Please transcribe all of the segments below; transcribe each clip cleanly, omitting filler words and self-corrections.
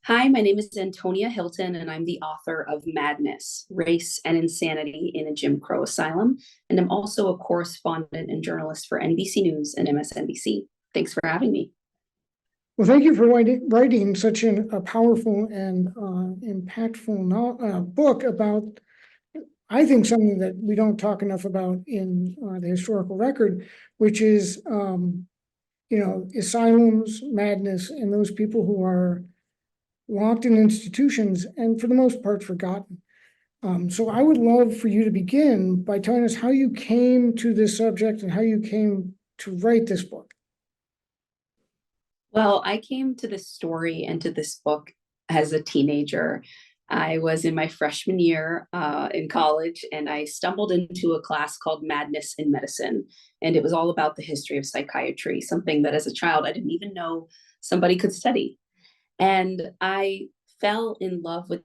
Hi, my name is Antonia Hylton, and I'm the author of Madness, Race and Insanity in a Jim Crow Asylum. And I'm also a correspondent and journalist for NBC News and MSNBC. Thanks for having me. Well, thank you for writing such a powerful and impactful book about, I think, something that we don't talk enough about in the historical record, which is, asylums, madness, and those people who are locked in institutions and for the most part forgotten. So I would love for you to begin by telling us how you came to this subject and how you came to write this book. Well, I came to this story and to this book as a teenager. I was in my freshman year in college, and I stumbled into a class called Madness in Medicine. And it was all about the history of psychiatry, something that as a child I didn't even know somebody could study. And I fell in love with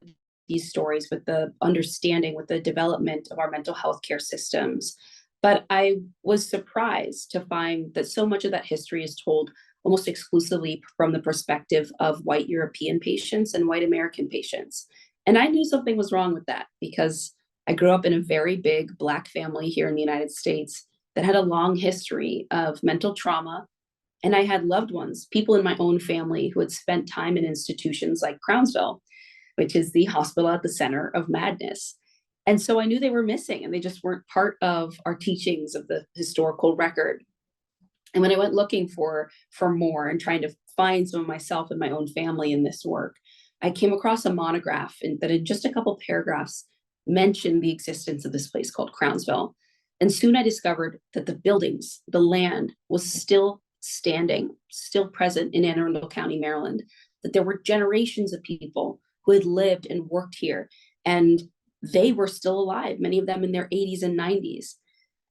these stories, with the understanding, with the development of our mental health care systems. But I was surprised to find that so much of that history is told almost exclusively from the perspective of white European patients and white American patients. And I knew something was wrong with that because I grew up in a very big Black family here in the United States that had a long history of mental trauma. And I had loved ones, people in my own family who had spent time in institutions like Crownsville, which is the hospital at the center of madness. And so I knew they were missing and they just weren't part of our teachings of the historical record. And when I went looking for more and trying to find some of myself and my own family in this work, I came across a monograph that in just a couple paragraphs mentioned the existence of this place called Crownsville. And soon I discovered that the buildings, the land was still standing, still present in Anne Arundel County, Maryland, that there were generations of people who had lived and worked here, and they were still alive, many of them in their 80s and 90s.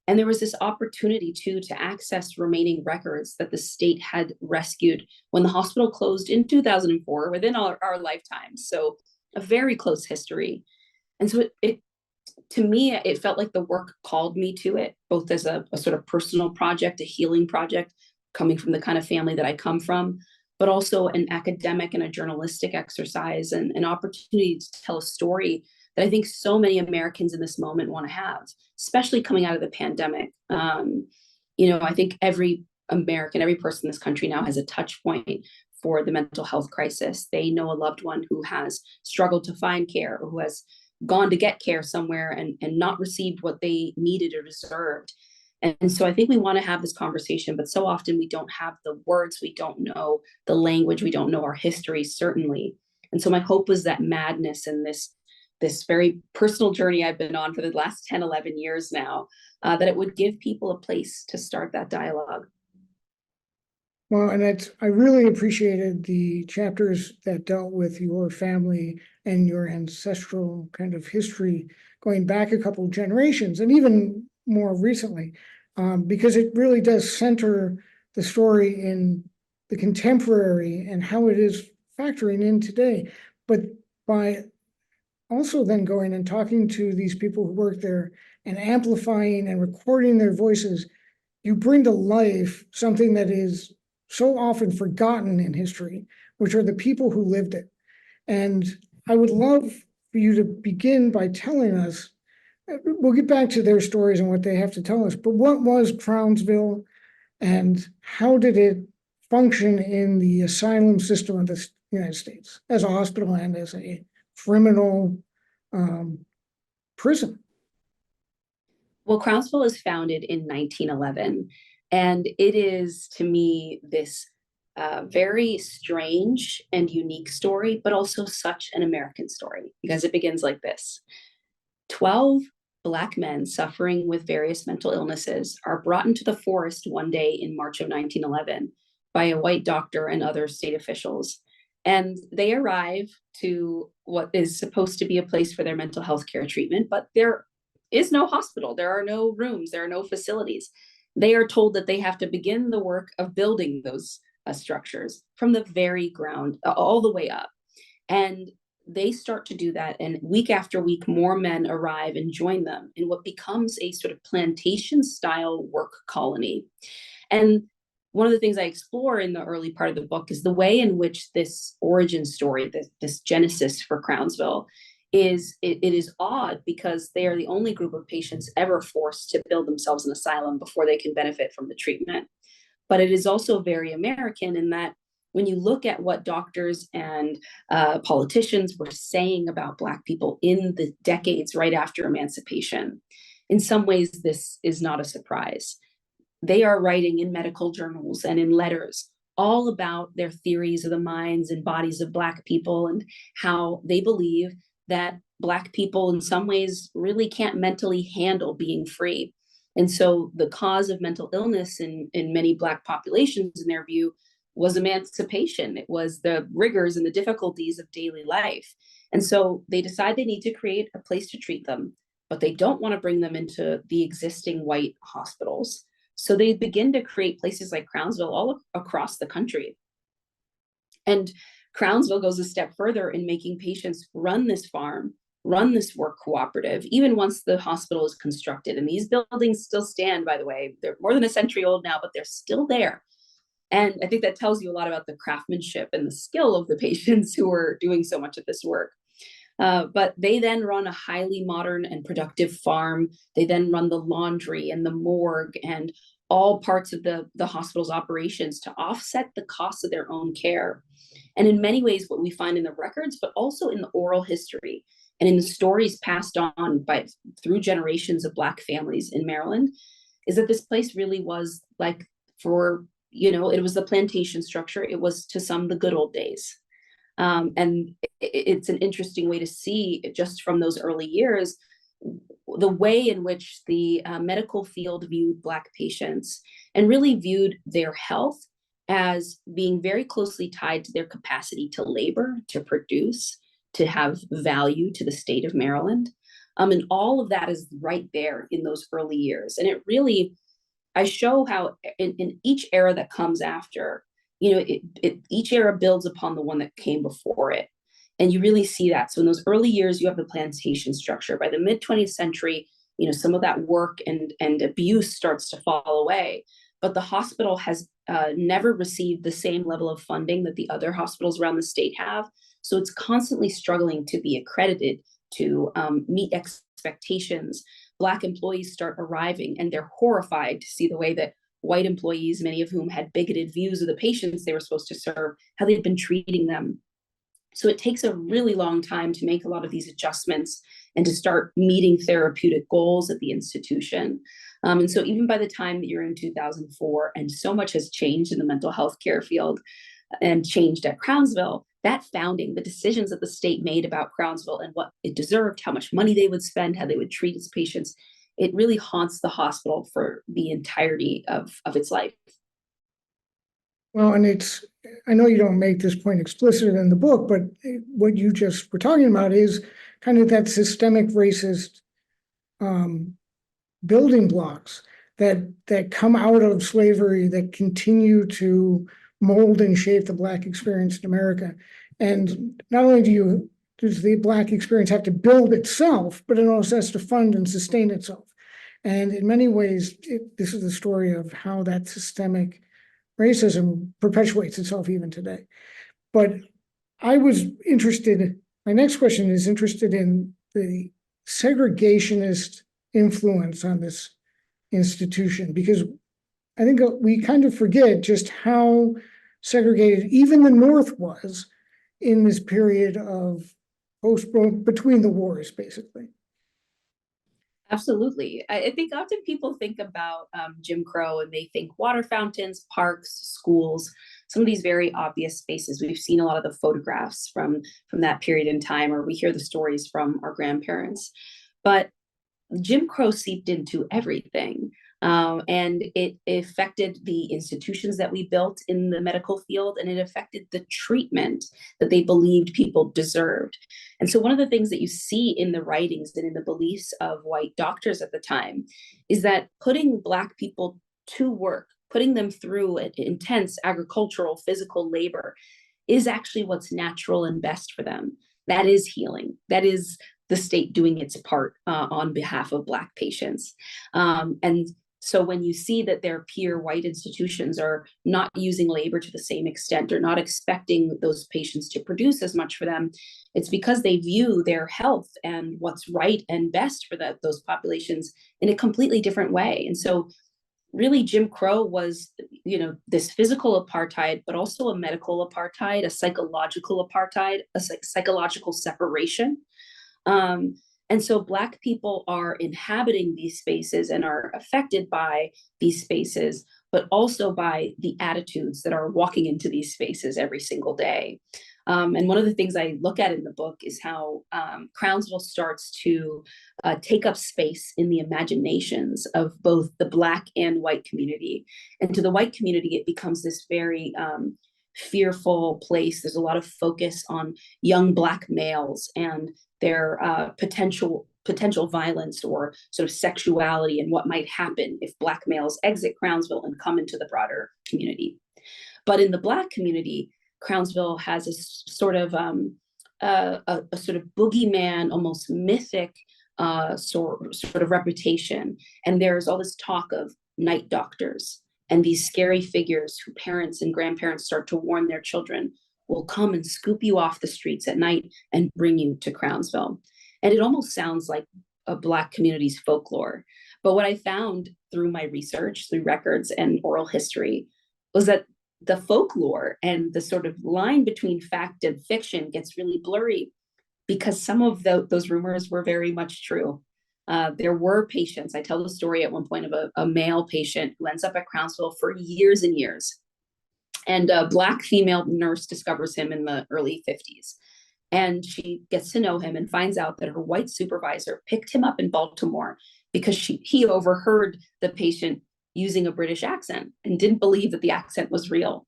And there was this opportunity too to access remaining records that the state had rescued when the hospital closed in 2004 within our lifetimes. So a very close history. And so it to me, it felt like the work called me to it, both as a sort of personal project, a healing project, coming from the kind of family that I come from, but also an academic and a journalistic exercise and an opportunity to tell a story that I think so many Americans in this moment want to have, especially coming out of the pandemic. I think every American, every person in this country now has a touch point for the mental health crisis. They know a loved one who has struggled to find care or who has gone to get care somewhere and not received what they needed or deserved. And so I think we want to have this conversation, but so often we don't have the words, we don't know the language, we don't know our history, certainly. And so my hope was that madness and this very personal journey I've been on for the last 10, 11 years now, that it would give people a place to start that dialogue. Well, and I really appreciated the chapters that dealt with your family and your ancestral kind of history going back a couple of generations and even more recently, because it really does center the story in the contemporary and how it is factoring in today. But by also then going and talking to these people who work there and amplifying and recording their voices, you bring to life something that is so often forgotten in history, which are the people who lived it. And I would love for you to begin by telling us, we'll get back to their stories and what they have to tell us, but what was Crownsville and how did it function in the asylum system of the United States as a hospital and as a criminal prison? Well, Crownsville was founded in 1911, and it is to me this very strange and unique story, but also such an American story because it begins like this. 12 Black men suffering with various mental illnesses are brought into the forest one day in March of 1911 by a white doctor and other state officials. And they arrive to what is supposed to be a place for their mental health care treatment, but there is no hospital. There are no rooms. There are no facilities. They are told that they have to begin the work of building those structures from the very ground all the way up. And they start to do that. And week after week, more men arrive and join them in what becomes a sort of plantation style work colony. And one of the things I explore in the early part of the book is the way in which this origin story, this genesis for Crownsville, it is odd because they are the only group of patients ever forced to build themselves an asylum before they can benefit from the treatment. But it is also very American in that when you look at what doctors and politicians were saying about Black people in the decades right after emancipation, in some ways, this is not a surprise. They are writing in medical journals and in letters all about their theories of the minds and bodies of Black people and how they believe that Black people in some ways really can't mentally handle being free. And so the cause of mental illness in many Black populations, in their view, was emancipation. It was the rigors and the difficulties of daily life. And so they decide they need to create a place to treat them, but they don't want to bring them into the existing white hospitals. So they begin to create places like Crownsville all across the country. And Crownsville goes a step further in making patients run this farm, run this work cooperative, even once the hospital is constructed. And these buildings still stand, by the way. They're more than a century old now, but they're still there. And I think that tells you a lot about the craftsmanship and the skill of the patients who are doing so much of this work. But they then run a highly modern and productive farm. They then run the laundry and the morgue and all parts of the hospital's operations to offset the costs of their own care. And in many ways, what we find in the records, but also in the oral history and in the stories passed on through generations of Black families in Maryland, is that this place really was like it was the plantation structure. It was to some the good old days. And it's an interesting way to see just from those early years, the way in which the medical field viewed Black patients and really viewed their health as being very closely tied to their capacity to labor, to produce, to have value to the state of Maryland. And all of that is right there in those early years. And I show how in each era that comes after, each era builds upon the one that came before it. And you really see that. So in those early years, you have the plantation structure. By the mid 20th century, some of that work and abuse starts to fall away. But the hospital has never received the same level of funding that the other hospitals around the state have. So it's constantly struggling to be accredited, to meet expectations. Black employees start arriving and they're horrified to see the way that white employees, many of whom had bigoted views of the patients they were supposed to serve, how they'd been treating them. So it takes a really long time to make a lot of these adjustments and to start meeting therapeutic goals at the institution. And so even by the time that you're in 2004, and so much has changed in the mental health care field and changed at Crownsville, that founding, the decisions that the state made about Crownsville and what it deserved, how much money they would spend, how they would treat its patients, it really haunts the hospital for the entirety of its life. Well, and I know you don't make this point explicit in the book, but what you just were talking about is kind of that systemic racist building blocks that come out of slavery that continue to mold and shape the Black experience in America. And not only does the Black experience have to build itself, but it also has to fund and sustain itself. And in many ways, this is the story of how that systemic racism perpetuates itself even today. But my next question is interested in the segregationist influence on this institution, because I think we kind of forget just how segregated even the North was in this period of between the wars, basically. Absolutely. I think often people think about Jim Crow and they think water fountains, parks, schools, some of these very obvious spaces. We've seen a lot of the photographs from that period in time, or we hear the stories from our grandparents. But Jim Crow seeped into everything. And it affected the institutions that we built in the medical field, and it affected the treatment that they believed people deserved. And so one of the things that you see in the writings and in the beliefs of white doctors at the time is that putting Black people to work, putting them through intense agricultural, physical labor is actually what's natural and best for them. That is healing. That is the state doing its part on behalf of Black patients. And So when you see that their peer white institutions are not using labor to the same extent, or not expecting those patients to produce as much for them, it's because they view their health and what's right and best for those populations in a completely different way. And so really Jim Crow was, this physical apartheid, but also a medical apartheid, a psychological apartheid, a psychological separation. Um, and so Black people are inhabiting these spaces and are affected by these spaces, but also by the attitudes that are walking into these spaces every single day. And one of the things I look at in the book is how Crownsville starts to take up space in the imaginations of both the Black and white community. And to the white community, it becomes this very fearful place. There's a lot of focus on young Black males and their potential violence or sort of sexuality and what might happen if Black males exit Crownsville and come into the broader community. But in the Black community, Crownsville has a sort of boogeyman, almost mythic sort of reputation. And there's all this talk of night doctors and these scary figures who parents and grandparents start to warn their children will come and scoop you off the streets at night and bring you to Crownsville. And it almost sounds like a Black community's folklore. But what I found through my research, through records and oral history, was that the folklore and the sort of line between fact and fiction gets really blurry, because some of those rumors were very much true. There were patients. I tell the story at one point of a male patient who ends up at Crownsville for years and years. And a Black female nurse discovers him in the early 50s. And she gets to know him and finds out that her white supervisor picked him up in Baltimore because he overheard the patient using a British accent and didn't believe that the accent was real.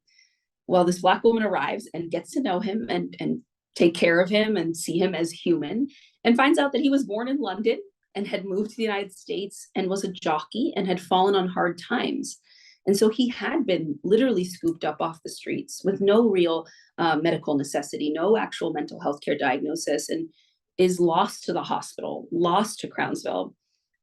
Well, this Black woman arrives and gets to know him and take care of him and see him as human, and finds out that he was born in London and had moved to the United States and was a jockey and had fallen on hard times. And so he had been literally scooped up off the streets with no real medical necessity, no actual mental health care diagnosis, and is lost to the hospital, lost to Crownsville.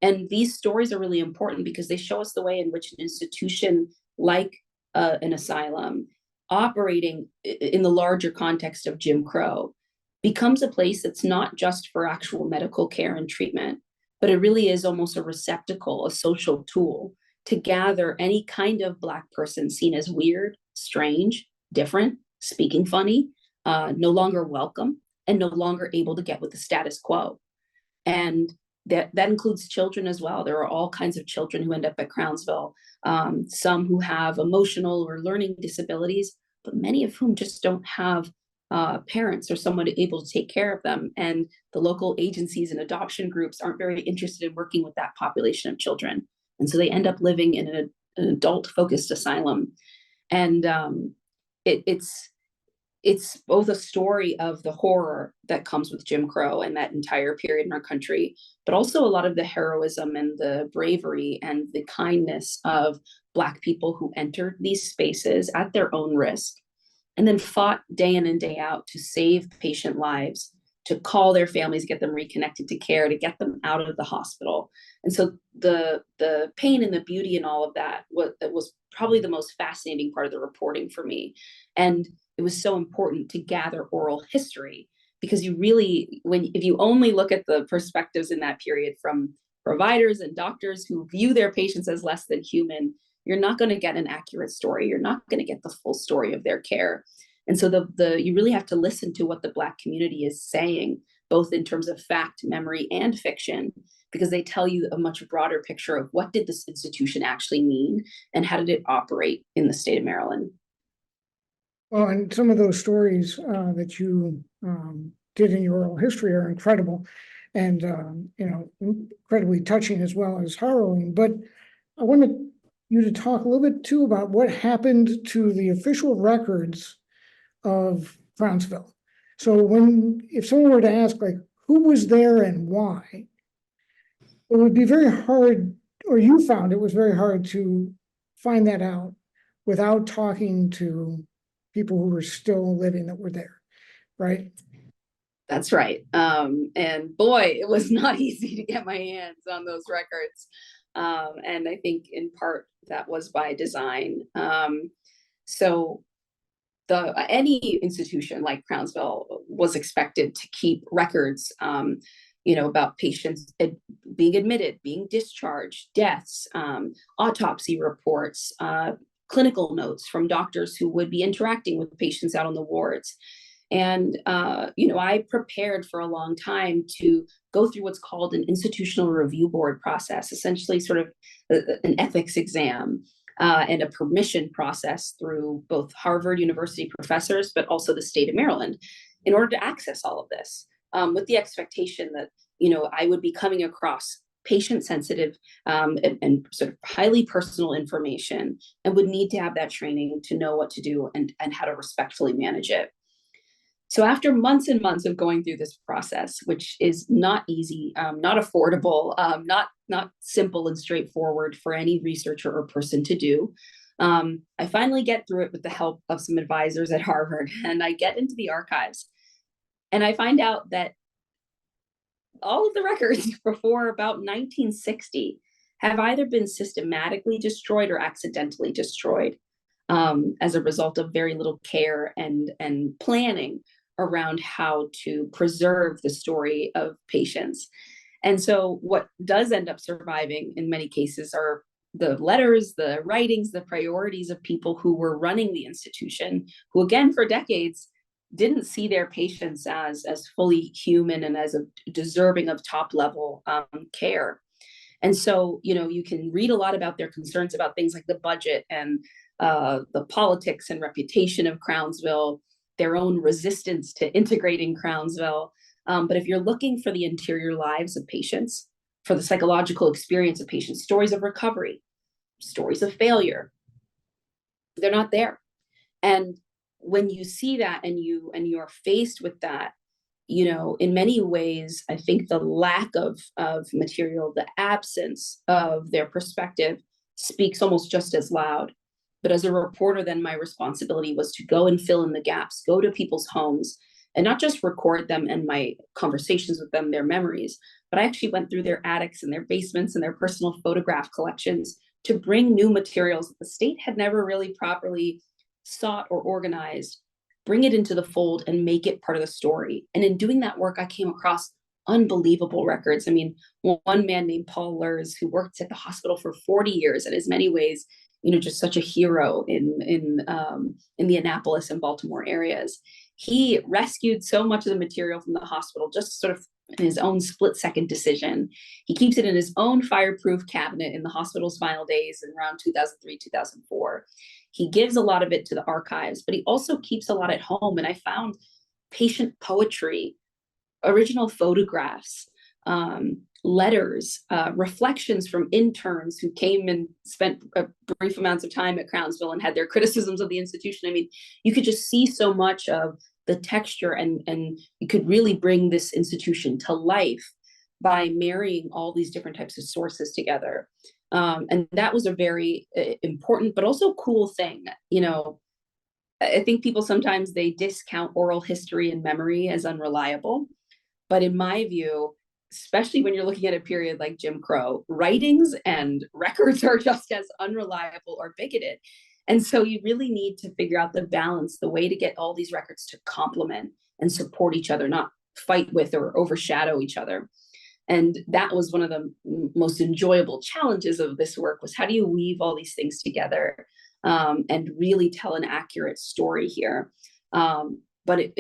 And these stories are really important because they show us the way in which an institution like an asylum, operating in the larger context of Jim Crow, becomes a place that's not just for actual medical care and treatment, but it really is almost a receptacle, a social tool to gather any kind of Black person seen as weird, strange, different, speaking funny, no longer welcome, and no longer able to get with the status quo. And that includes children as well. There are all kinds of children who end up at Crownsville, some who have emotional or learning disabilities, but many of whom just don't have parents or someone able to take care of them. And the local agencies and adoption groups aren't very interested in working with that population of children. And so they end up living in an adult-focused asylum. And it's both a story of the horror that comes with Jim Crow and that entire period in our country, but also a lot of the heroism and the bravery and the kindness of Black people who entered these spaces at their own risk and then fought day in and day out to save patient lives, to call their families, get them reconnected to care, to get them out of the hospital. And so the pain and the beauty and all of that was probably the most fascinating part of the reporting for me. And it was so important to gather oral history, because you really, if you only look at the perspectives in that period from providers and doctors who view their patients as less than human, you're not going to get an accurate story. You're not going to get the full story of their care. And so you really have to listen to what the Black community is saying, both in terms of fact, memory, and fiction, because they tell you a much broader picture of what did this institution actually mean and how did it operate in the state of Maryland. Well, and some of those stories that you did in your oral history are incredible and, incredibly touching as well as harrowing. But I wanted you to talk a little bit too about what happened to the official records of Crownsville. So if someone were to ask, like, who was there and why, it would be very hard, or you found it was very hard to find that out without talking to people who were still living that were there, right? That's right. And boy, it was not easy to get my hands on those records. And I think in part that was by design. So any institution like Crownsville was expected to keep records, about patients being admitted, being discharged, deaths, autopsy reports, clinical notes from doctors who would be interacting with patients out on the wards. And, I prepared for a long time to go through what's called an institutional review board process, essentially sort of an ethics exam, and a permission process through both Harvard University professors, but also the state of Maryland, in order to access all of this, with the expectation that, I would be coming across patient sensitive, and sort of highly personal information, and would need to have that training to know what to do and how to respectfully manage it. So after months and months of going through this process, which is not easy, not affordable, not simple and straightforward for any researcher or person to do, I finally get through it with the help of some advisors at Harvard, and I get into the archives, and I find out that all of the records before about 1960 have either been systematically destroyed or accidentally destroyed, as a result of very little care and planning around how to preserve the story of patients. And so what does end up surviving in many cases are the letters, the writings, the priorities of people who were running the institution, who again, for decades, didn't see their patients as fully human and as deserving of top level care. And so, you can read a lot about their concerns about things like the budget and the politics and reputation of Crownsville, their own resistance to integrating Crownsville. But if you're looking for the interior lives of patients, for the psychological experience of patients, stories of recovery, stories of failure, they're not there. And when you see that and you're faced with that, in many ways, I think the lack of material, the absence of their perspective speaks almost just as loud. But as a reporter, then my responsibility was to go and fill in the gaps, go to people's homes, and not just record them and my conversations with them, their memories, but I actually went through their attics and their basements and their personal photograph collections to bring new materials that the state had never really properly sought or organized, bring it into the fold and make it part of the story. And in doing that work, I came across unbelievable records. I mean, one man named Paul Lurs, who worked at the hospital for 40 years and is many ways, just such a hero in the Annapolis and Baltimore areas. He rescued so much of the material from the hospital, just sort of in his own split-second decision. He keeps it in his own fireproof cabinet in the hospital's final days in around 2003, 2004. He gives a lot of it to the archives, but he also keeps a lot at home. And I found patient poetry, original photographs, letters, reflections from interns who came and spent brief amounts of time at Crownsville and had their criticisms of the institution. I mean, you could just see so much of the texture, and you could really bring this institution to life by marrying all these different types of sources together. And that was a very important, but also cool thing. I think people sometimes they discount oral history and memory as unreliable. But in my view, especially when you're looking at a period like Jim Crow, writings and records are just as unreliable or bigoted. And so you really need to figure out the balance, the way to get all these records to complement and support each other, not fight with or overshadow each other. And that was one of the most enjoyable challenges of this work, was how do you weave all these things together, and really tell an accurate story here. But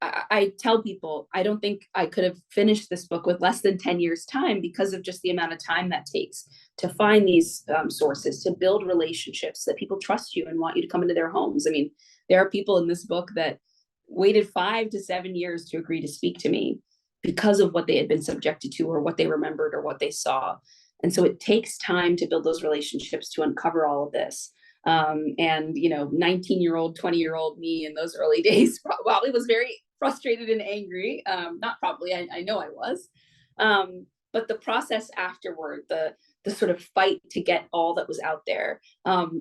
I tell people, I don't think I could have finished this book with less than 10 years time, because of just the amount of time that takes to find these sources, to build relationships that people trust you and want you to come into their homes. I mean, there are people in this book that waited 5 to 7 years to agree to speak to me because of what they had been subjected to or what they remembered or what they saw. And so it takes time to build those relationships, to uncover all of this. And 19-year-old, 20-year-old me in those early days probably was very frustrated and angry. Not probably, I know I was. But the process afterward, the sort of fight to get all that was out there,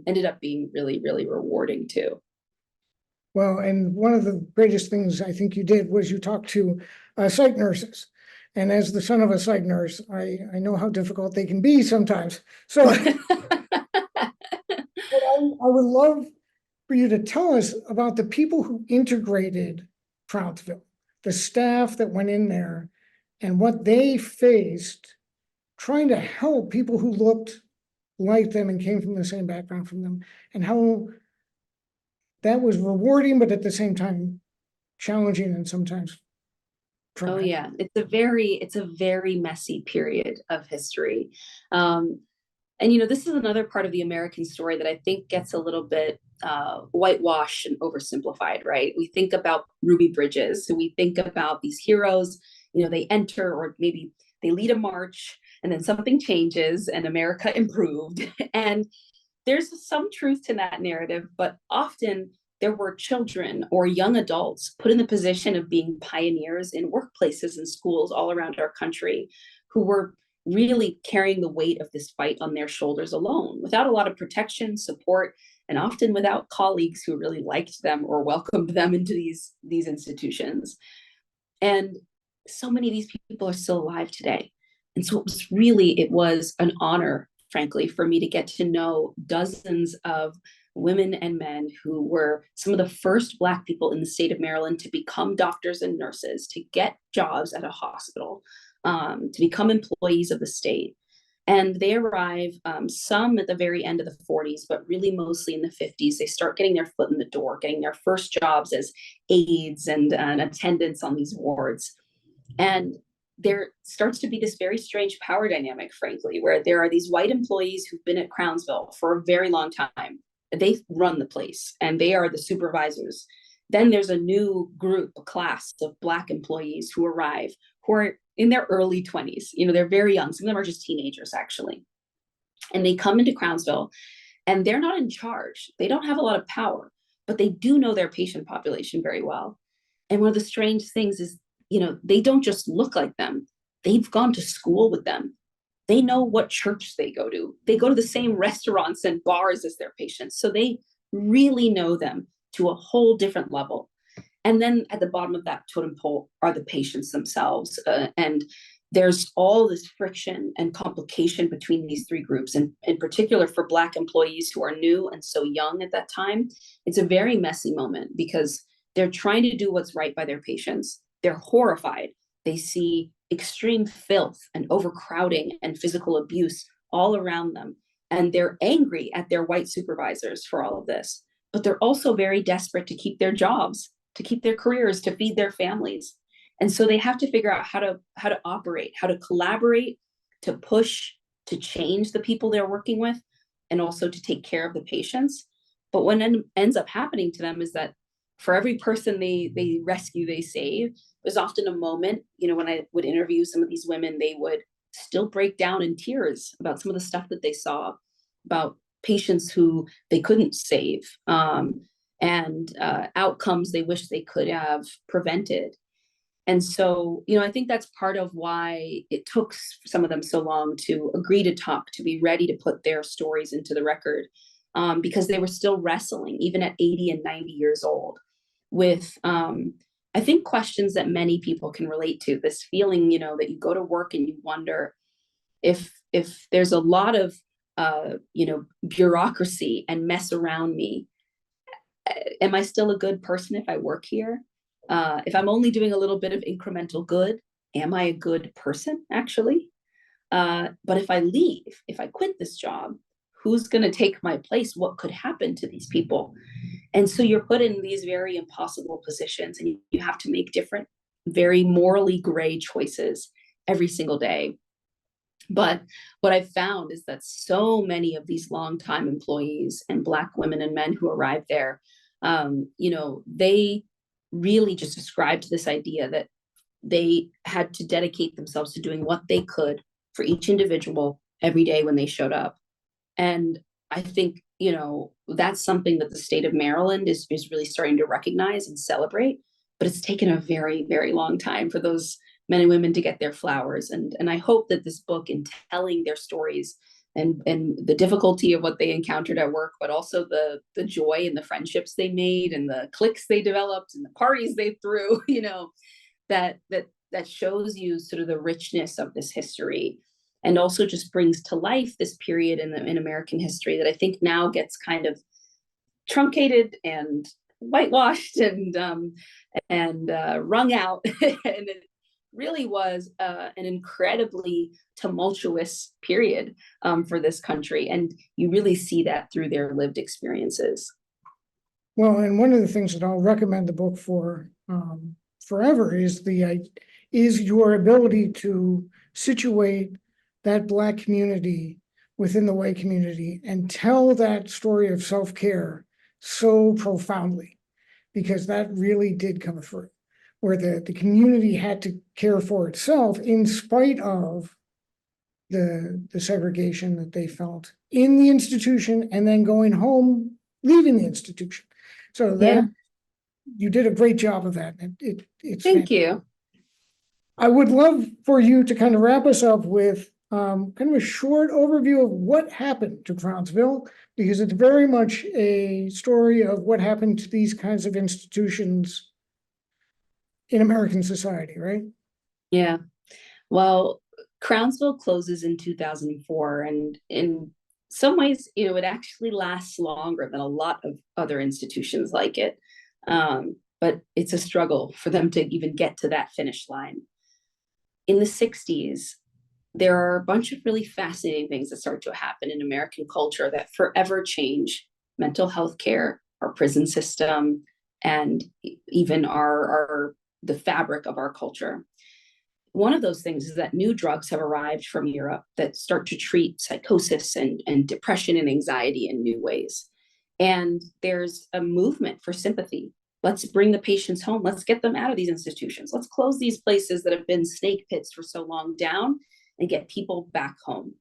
ended up being really, really rewarding too. Well, and one of the greatest things I think you did was you talked to psych nurses. And as the son of a psych nurse, I know how difficult they can be sometimes. So I would love for you to tell us about the people who integrated Crownsville, the staff that went in there, and what they faced trying to help people who looked like them and came from the same background from them, and how that was rewarding, but at the same time challenging and sometimes Oh traumatic. yeah, it's a very messy period of history. And this is another part of the American story that I think gets a little bit whitewashed and oversimplified, right? We think about Ruby Bridges, so we think about these heroes, they enter, or maybe they lead a march and then something changes and America improved. And there's some truth to that narrative, but often there were children or young adults put in the position of being pioneers in workplaces and schools all around our country who were really carrying the weight of this fight on their shoulders alone, without a lot of protection, support, and often without colleagues who really liked them or welcomed them into these institutions. And so many of these people are still alive today. And so it was an honor, frankly, for me to get to know dozens of women and men who were some of the first Black people in the state of Maryland to become doctors and nurses, to get jobs at a hospital, to become employees of the state. And they arrive, some at the very end of the 40s, but really mostly in the 50s. They start getting their foot in the door, getting their first jobs as aides and attendants on these wards. And there starts to be this very strange power dynamic, frankly, where there are these white employees who've been at Crownsville for a very long time. They run the place and they are the supervisors. Then there's a new group, a class of Black employees who arrive, who are in their early 20s. They're very young. Some of them are just teenagers, actually. And they come into Crownsville and they're not in charge. They don't have a lot of power, but they do know their patient population very well. And one of the strange things is, they don't just look like them. They've gone to school with them. They know what church they go to. They go to the same restaurants and bars as their patients. So they really know them to a whole different level. And then at the bottom of that totem pole are the patients themselves. And there's all this friction and complication between these three groups. And in particular for Black employees who are new and so young at that time, it's a very messy moment because they're trying to do what's right by their patients. They're horrified. They see extreme filth and overcrowding and physical abuse all around them. And they're angry at their white supervisors for all of this. But they're also very desperate to keep their jobs, to keep their careers, to feed their families. And so they have to figure out how to operate, how to collaborate, to push, to change the people they're working with, and also to take care of the patients. But what ends up happening to them is that for every person they rescue, they save, there's often a moment, when I would interview some of these women, they would still break down in tears about some of the stuff that they saw, about patients who they couldn't save, and outcomes they wish they could have prevented. And so, I think that's part of why it took some of them so long to agree to talk, to be ready to put their stories into the record, because they were still wrestling, even at 80 and 90 years old, with, I think, questions that many people can relate to. This feeling, that you go to work and you wonder if there's a lot of, bureaucracy and mess around me, am I still a good person if I work here? If I'm only doing a little bit of incremental good, am I a good person, actually? But if I leave, if I quit this job, who's going to take my place? What could happen to these people? And so you're put in these very impossible positions, and you have to make different, very morally gray choices every single day. But what I've found is that so many of these longtime employees and Black women and men who arrive there, they really just described this idea that they had to dedicate themselves to doing what they could for each individual every day when they showed up. And I think, that's something that the state of Maryland is really starting to recognize and celebrate. But it's taken a very, very long time for those men and women to get their flowers. And I hope that this book, in telling their stories and the difficulty of what they encountered at work, but also the joy and the friendships they made and the cliques they developed and the parties they threw, that that shows you sort of the richness of this history, and also just brings to life this period in American history that I think now gets kind of truncated and whitewashed and wrung out. And it really was an incredibly tumultuous period for this country. And you really see that through their lived experiences. Well, and one of the things that I'll recommend the book for forever is your ability to situate that Black community within the white community and tell that story of self-care so profoundly, because that really did come through, where the community had to care for itself in spite of the segregation that they felt in the institution, and then going home, leaving the institution. So that you did a great job of that. It's Thank you. I would love for you to kind of wrap us up with kind of a short overview of what happened to Crownsville, because it's very much a story of what happened to these kinds of institutions in American society, right? Yeah. Well, Crownsville closes in 2004, and in some ways, it actually lasts longer than a lot of other institutions like it. But it's a struggle for them to even get to that finish line. In the 60s, there are a bunch of really fascinating things that start to happen in American culture that forever change mental health care, our prison system, and even the fabric of our culture. One of those things is that new drugs have arrived from Europe that start to treat psychosis and depression and anxiety in new ways. And there's a movement for sympathy. Let's bring the patients home. Let's get them out of these institutions. Let's close these places that have been snake pits for so long down and get people back home.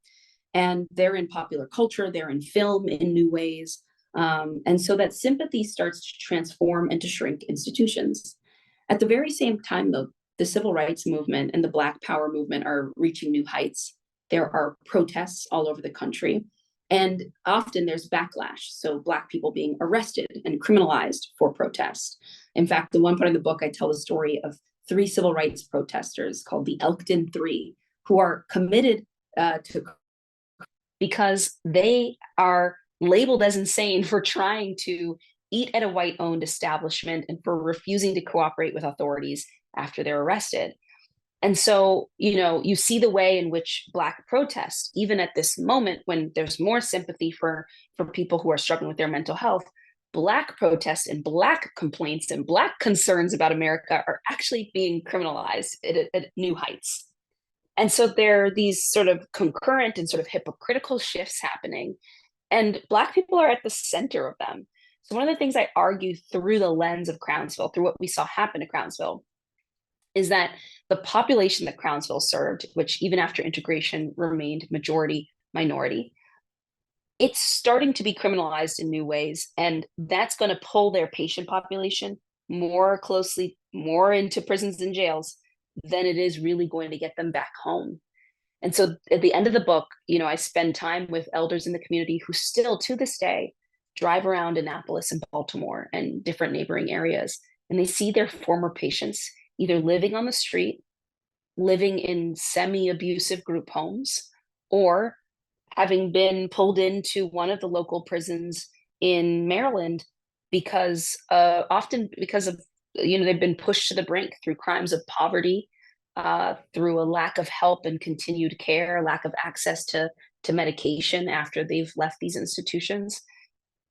And they're in popular culture, they're in film in new ways. And so that sympathy starts to transform and to shrink institutions. At the very same time, though, the civil rights movement and the Black Power movement are reaching new heights. There are protests all over the country, and often there's backlash. So Black people being arrested and criminalized for protest. In fact, the one part of the book, I tell the story of 3 civil rights protesters called the Elkton Three, who are committed to, because they are labeled as insane for trying to eat at a white-owned establishment and for refusing to cooperate with authorities after they're arrested. And so, you see the way in which Black protest, even at this moment when there's more sympathy for people who are struggling with their mental health, Black protests and Black complaints and Black concerns about America are actually being criminalized at new heights. And so there are these sort of concurrent and sort of hypocritical shifts happening, and Black people are at the center of them. So one of the things I argue through the lens of Crownsville, through what we saw happen to Crownsville, is that the population that Crownsville served, which even after integration remained majority minority, it's starting to be criminalized in new ways. And that's going to pull their patient population more closely, more into prisons and jails than it is really going to get them back home. And so at the end of the book, I spend time with elders in the community who still to this day drive around Annapolis and Baltimore and different neighboring areas, and they see their former patients either living on the street, living in semi-abusive group homes, or having been pulled into one of the local prisons in Maryland because often because of, they've been pushed to the brink through crimes of poverty, through a lack of help and continued care, lack of access to medication after they've left these institutions.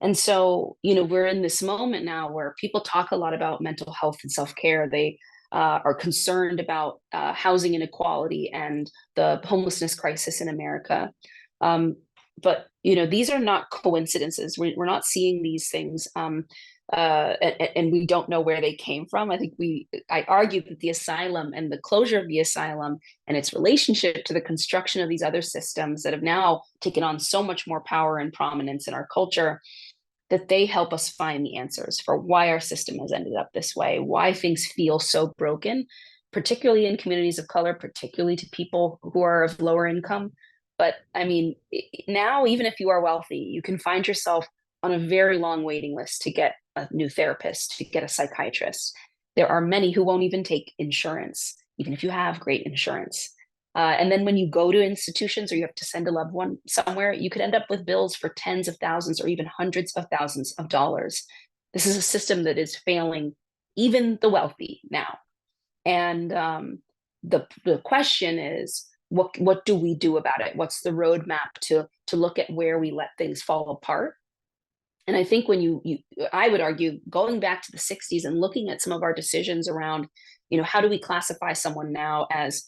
And so, we're in this moment now where people talk a lot about mental health and self-care. They are concerned about housing inequality and the homelessness crisis in America. But, these are not coincidences. We're not seeing these things and we don't know where they came from. I argue that the asylum and the closure of the asylum and its relationship to the construction of these other systems that have now taken on so much more power and prominence in our culture, that they help us find the answers for why our system has ended up this way, why things feel so broken, particularly in communities of color, particularly to people who are of lower income. But I mean, now, even if you are wealthy, you can find yourself on a very long waiting list to get a new therapist, to get a psychiatrist. There are many who won't even take insurance. even if you have great insurance. And then when you go to institutions or you have to send a loved one somewhere, you could end up with bills for tens of thousands or even hundreds of thousands of dollars. This is a system that is failing even the wealthy now. And the question is, what do we do about it? What's the roadmap to look at where we let things fall apart? And I think when I would argue, going back to the 60s and looking at some of our decisions around, how do we classify someone now as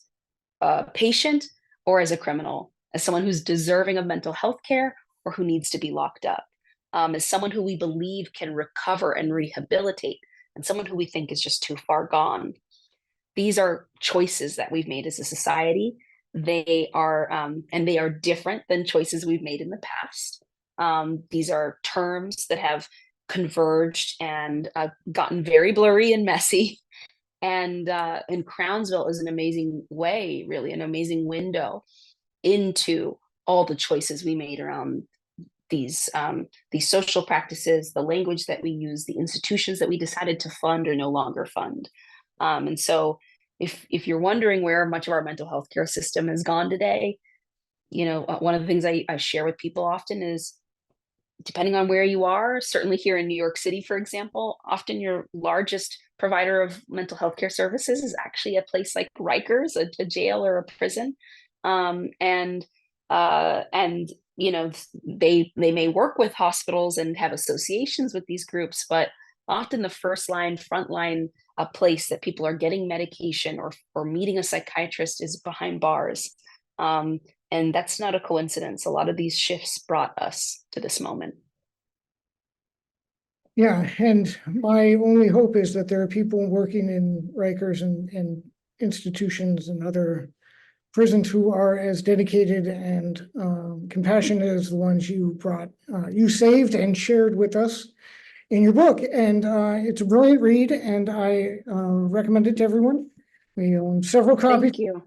a patient or as a criminal, as someone who's deserving of mental health care or who needs to be locked up, as someone who we believe can recover and rehabilitate, and someone who we think is just too far gone. These are choices that we've made as a society. They are, and they are different than choices we've made in the past. These are terms that have converged and gotten very blurry and messy. And Crownsville is an amazing way, really, an amazing window into all the choices we made around these social practices, the language that we use, the institutions that we decided to fund or no longer fund. And so if you're wondering where much of our mental health care system has gone today, one of the things I share with people often is, depending on where you are, certainly here in New York City, for example, often your largest provider of mental health care services is actually a place like Rikers, a jail or a prison. And they may work with hospitals and have associations with these groups, but often the frontline place that people are getting medication or meeting a psychiatrist is behind bars. And that's not a coincidence. A lot of these shifts brought us to this moment. Yeah, and my only hope is that there are people working in Rikers and institutions and other prisons who are as dedicated and compassionate as the ones you saved and shared with us in your book. And it's a brilliant read, and I recommend it to everyone. We own several copies. Thank you.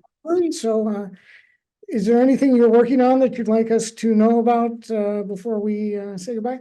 So is there anything you're working on that you'd like us to know about before we say goodbye?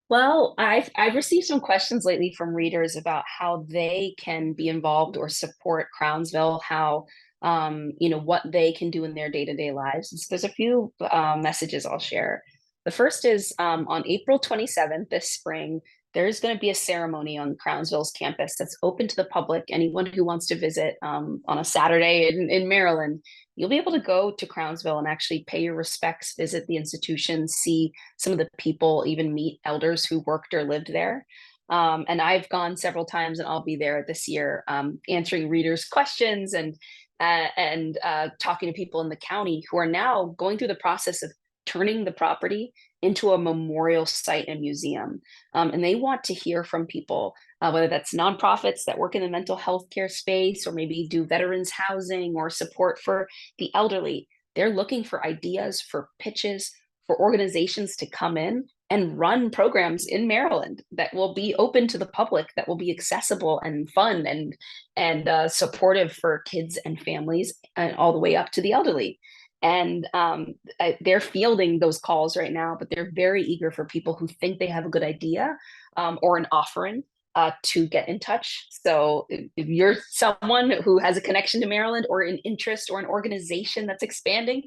Well, I've received some questions lately from readers about how they can be involved or support Crownsville, how what they can do in their day-to-day lives. And so there's a few messages I'll share. The first is on April 27th this spring, there's going to be a ceremony on Crownsville's campus that's open to the public. Anyone who wants to visit on a Saturday in Maryland, you'll be able to go to Crownsville and actually pay your respects, visit the institution, see some of the people, even meet elders who worked or lived there. And I've gone several times, and I'll be there this year answering readers' questions and talking to people in the county who are now going through the process of turning the property into a memorial site and museum. And they want to hear from people, whether that's nonprofits that work in the mental health care space, or maybe do veterans housing or support for the elderly. They're looking for ideas, for pitches, for organizations to come in and run programs in Maryland that will be open to the public, that will be accessible and fun and supportive for kids and families, and all the way up to the elderly. And they're fielding those calls right now, but they're very eager for people who think they have a good idea or an offering to get in touch. So if you're someone who has a connection to Maryland or an interest or an organization that's expanding,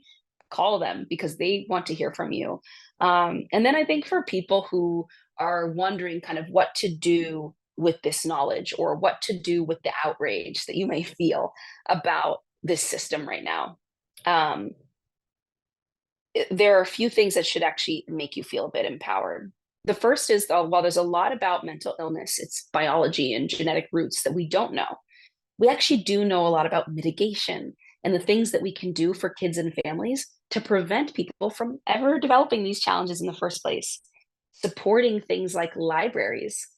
call them, because they want to hear from you. And then I think for people who are wondering kind of what to do with this knowledge, or what to do with the outrage that you may feel about this system right now, there are a few things that should actually make you feel a bit empowered. The first is, while there's a lot about mental illness, its biology and genetic roots that we don't know, we actually do know a lot about mitigation and the things that we can do for kids and families to prevent people from ever developing these challenges in the first place. Supporting things like libraries,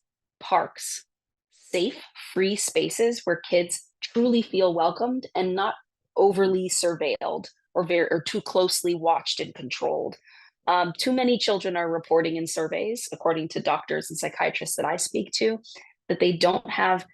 parks, safe, free spaces where kids truly feel welcomed and not overly surveilled or too closely watched and controlled. Too many children are reporting in surveys, according to doctors and psychiatrists that I speak to, that they don't have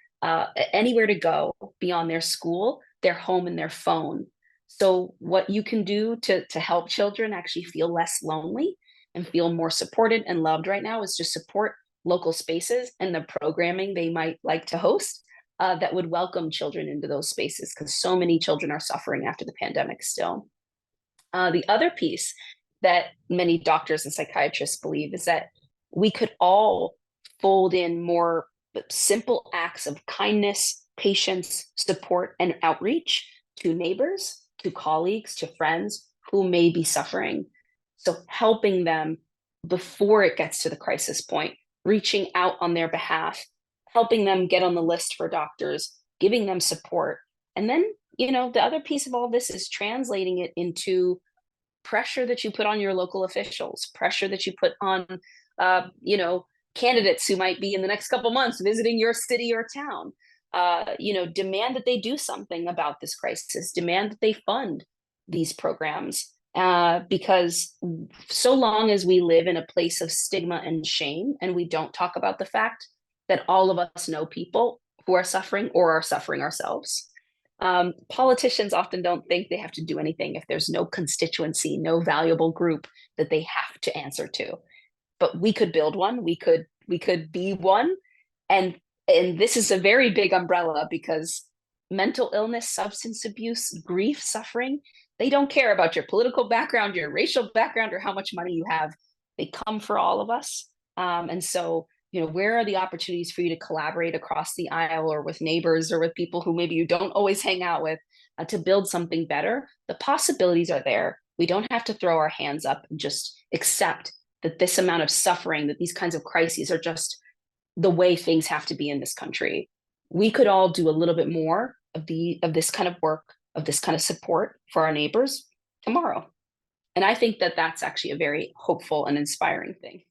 anywhere to go beyond their school, their home, and their phone. So what you can do to help children actually feel less lonely and feel more supported and loved right now is just support local spaces and the programming they might like to host. that would welcome children into those spaces, because so many children are suffering after the pandemic still. The other piece that many doctors and psychiatrists believe is that we could all fold in more simple acts of kindness, patience, support, and outreach to neighbors, to colleagues, to friends who may be suffering. So helping them before it gets to the crisis point, reaching out on their behalf, helping them get on the list for doctors, giving them support. And then, the other piece of all this is translating it into pressure that you put on your local officials, pressure that you put on, candidates who might be in the next couple months visiting your city or town. Demand that they do something about this crisis, demand that they fund these programs. Because so long as we live in a place of stigma and shame, and we don't talk about the fact that all of us know people who are suffering or are suffering ourselves, politicians often don't think they have to do anything if there's no constituency, no valuable group that they have to answer to. But we could build one. We could be one, and this is a very big umbrella, because mental illness, substance abuse, grief, suffering, they don't care about your political background, your racial background, or how much money you have. They come for all of us. And so, where are the opportunities for you to collaborate across the aisle, or with neighbors, or with people who maybe you don't always hang out with, to build something better? The possibilities are there. We don't have to throw our hands up and just accept that this amount of suffering, that these kinds of crises are just the way things have to be in this country. We could all do a little bit more of this kind of work, of this kind of support for our neighbors tomorrow. And I think that that's actually a very hopeful and inspiring thing.